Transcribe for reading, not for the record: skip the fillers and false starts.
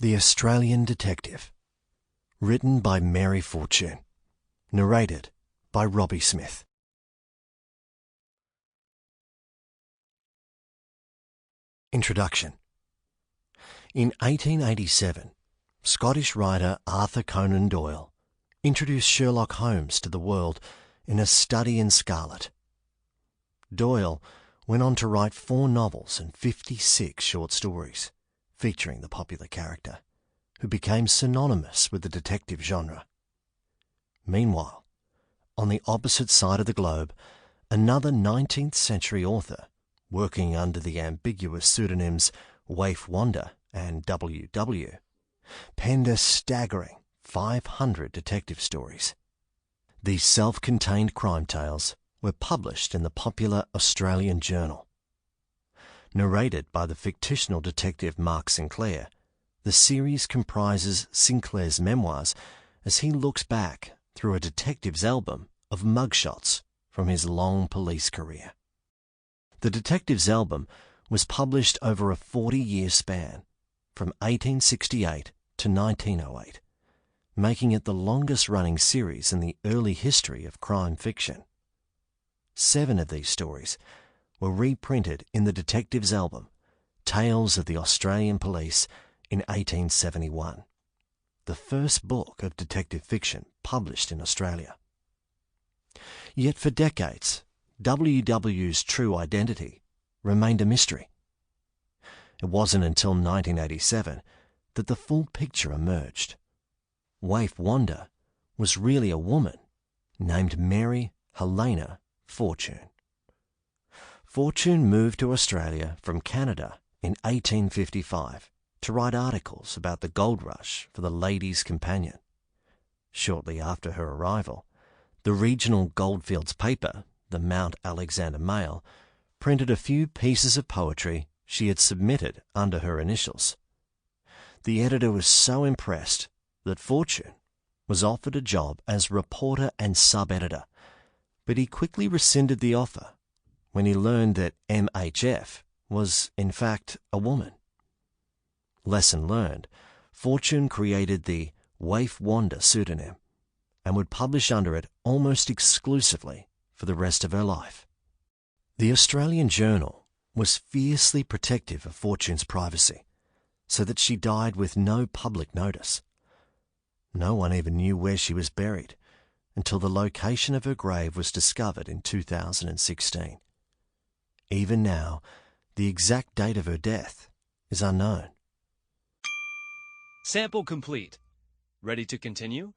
The Australian Detective. Written by Mary Fortune. Narrated by Robbie Smith. Introduction. In 1887, Scottish writer Arthur Conan Doyle introduced Sherlock Holmes to the world in A Study in Scarlet. Doyle went on to write 4 novels and 56 short stories featuring the popular character, who became synonymous with the detective genre. Meanwhile, on the opposite side of the globe, another 19th century author, working under the ambiguous pseudonyms Waif Wander and W, penned a staggering 500 detective stories. These self-contained crime tales were published in the popular Australian Journal. Narrated by the fictional detective Mark Sinclair, the series comprises Sinclair's memoirs as he looks back through a detective's album of mugshots from his long police career. The detective's album was published over a 40-year span, from 1868 to 1908, making it the longest-running series in the early history of crime fiction. 7 of these stories were reprinted in the detective's album, Tales of the Australian Police, in 1871, the first book of detective fiction published in Australia. Yet for decades, W.W.'s true identity remained a mystery. It wasn't until 1987 that the full picture emerged. Waif Wander was really a woman named Mary Helena Fortune. Fortune moved to Australia from Canada in 1855 to write articles about the gold rush for the Ladies' Companion. Shortly after her arrival, the regional goldfields paper, the Mount Alexander Mail, printed a few pieces of poetry she had submitted under her initials. The editor was so impressed that Fortune was offered a job as reporter and sub-editor, but he quickly rescinded the offer when he learned that MHF was, in fact, a woman. Lesson learned, Fortune created the Waif Wander pseudonym and would publish under it almost exclusively for the rest of her life. The Australian Journal was fiercely protective of Fortune's privacy, so that she died with no public notice. No one even knew where she was buried until the location of her grave was discovered in 2016. Even now, the exact date of her death is unknown. Sample complete. Ready to continue?